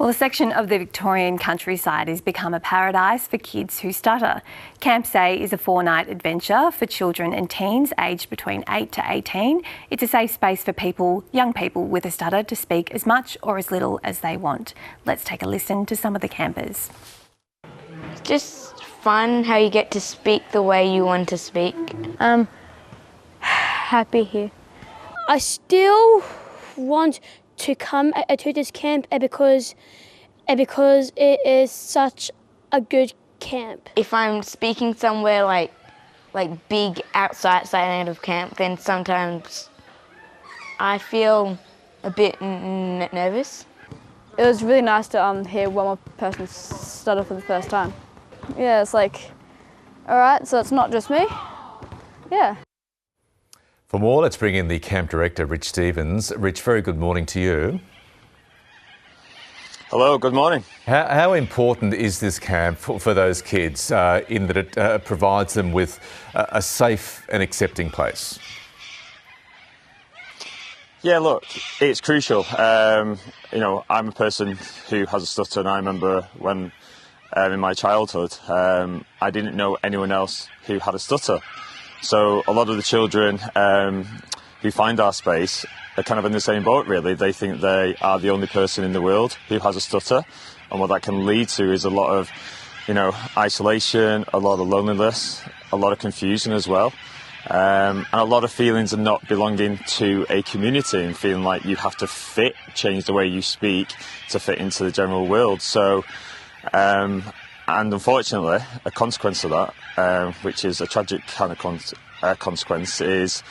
Well, a section of the Victorian countryside has become a paradise for kids who stutter. Camp Say is a 4-night adventure for children and teens aged between 8 to 18. It's a safe space for young people with a stutter to speak as much or as little as they want. Let's take a listen to some of the campers. It's just fun how you get to speak the way you want to speak. Happy here. I still want to come to this camp because it is such a good camp. If I'm speaking somewhere like big outside of camp, then sometimes I feel a bit nervous. It was really nice to hear one more person stutter for the first time. Yeah, it's like, all right, so it's not just me. Yeah. For more, let's bring in the camp director, Rich Stevens. Rich, very good morning to you. Hello, good morning. How important is this camp for those kids in that it provides them with a safe and accepting place? Yeah, look, it's crucial. I'm a person who has a stutter, and I remember when in my childhood, I didn't know anyone else who had a stutter. So a lot of the children who find our space are kind of in the same boat, really. They think they are the only person in the world who has a stutter, and what that can lead to is a lot of, isolation, a lot of loneliness, a lot of confusion as well, and a lot of feelings of not belonging to a community and feeling like you have to change the way you speak to fit into the general world. So, and unfortunately, a consequence of that, which is a tragic kind of consequence, is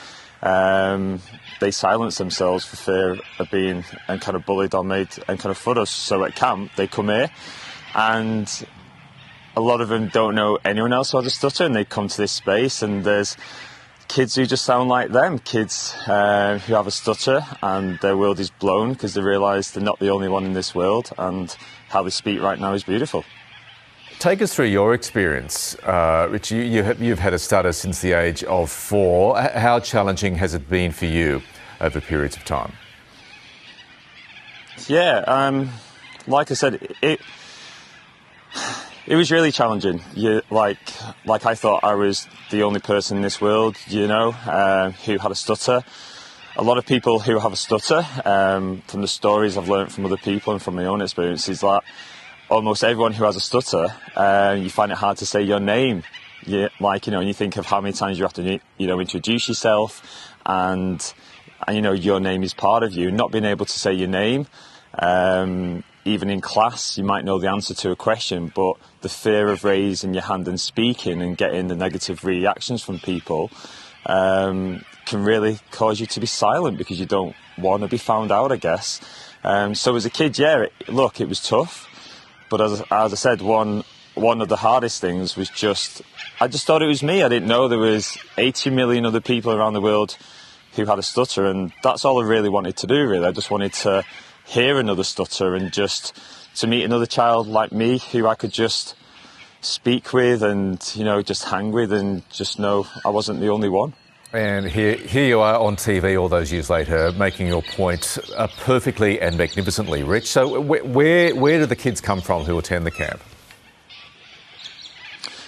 they silence themselves for fear of being and kind of bullied or made and kind of fun of. So at camp, they come here, and a lot of them don't know anyone else who has a stutter, and they come to this space, and there's kids who just sound like them, kids who have a stutter, and their world is blown because they realise they're not the only one in this world, and how they speak right now is beautiful. Take us through your experience, Rich. You've had a stutter since the age of 4. How challenging has it been for you over periods of time? Yeah, like I said, it was really challenging. Like I thought I was the only person in this world, who had a stutter. A lot of people who have a stutter, from the stories I've learned from other people and from my own experiences, that almost everyone who has a stutter, you find it hard to say your name. And you think of how many times you have to, introduce yourself, and your name is part of you. Not being able to say your name, even in class, you might know the answer to a question, but the fear of raising your hand and speaking and getting the negative reactions from people can really cause you to be silent because you don't want to be found out, I guess. So as a kid, it was tough. But as I said, one of the hardest things was I just thought it was me. I didn't know there was 80 million other people around the world who had a stutter, and that's all I really wanted to do, really. I just wanted to hear another stutter and just to meet another child like me who I could just speak with and, just hang with and just know I wasn't the only one. And here you are on TV all those years later, making your point perfectly and magnificently, Rich. So where do the kids come from who attend the camp?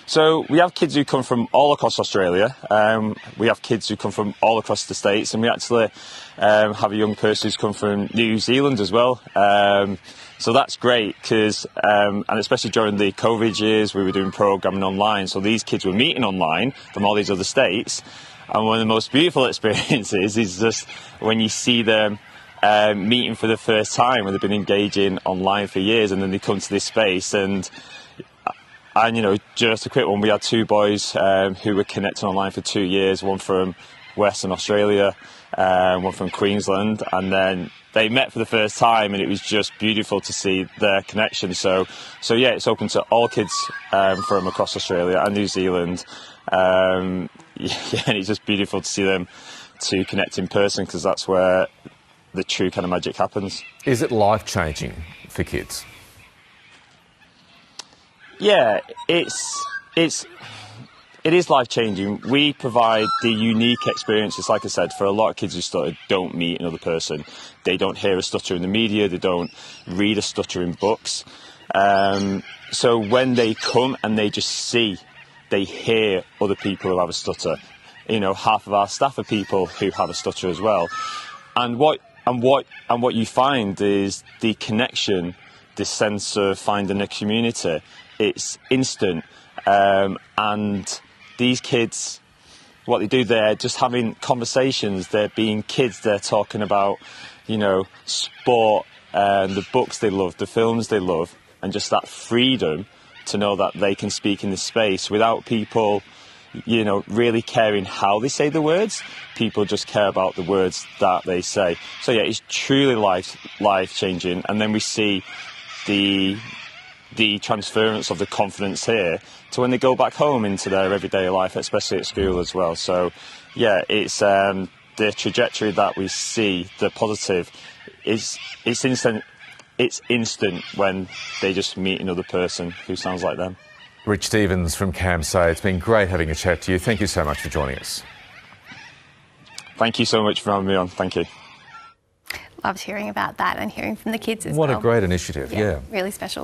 So we have kids who come from all across Australia. We have kids who come from all across the States, and we actually have a young person who's come from New Zealand as well. So that's great because, and especially during the COVID years, we were doing programming online. So these kids were meeting online from all these other states. And one of the most beautiful experiences is just when you see them meeting for the first time, when they've been engaging online for years, and then they come to this space. And just a quick one, we had 2 boys who were connecting online for 2 years, one from Western Australia, one from Queensland, and then they met for the first time, and it was just beautiful to see their connection. So yeah, it's open to all kids from across Australia and New Zealand. And it's just beautiful to see them to connect in person, because that's where the true kind of magic happens. Is it life-changing for kids? Yeah, it's it is life-changing. We provide the unique experiences, like I said, for a lot of kids who stutter don't meet another person. They don't hear a stutter in the media, they don't read a stutter in books. So when they come and they just see, they hear other people who have a stutter. You know, half of our staff are people who have a stutter as well. And what you find is the connection, this sense of finding a community. It's instant. And these kids, what they do, they're just having conversations. They're being kids. They're talking about, you know, sport, the books they love, the films they love, and just that freedom to know that they can speak in this space without people, you know, really caring how they say the words. People just care about the words that they say. So yeah, it's truly life-changing. And then we see the transference of the confidence here to when they go back home into their everyday life, especially at school as well. So yeah, it's the trajectory that we see, the positive, it's instant. It's instant when they just meet another person who sounds like them. Rich Stevens from CAMSA, it's been great having a chat to you. Thank you so much for joining us. Thank you so much for having me on. Thank you. Loved hearing about that and hearing from the kids as well. What a great initiative, yeah. Really special.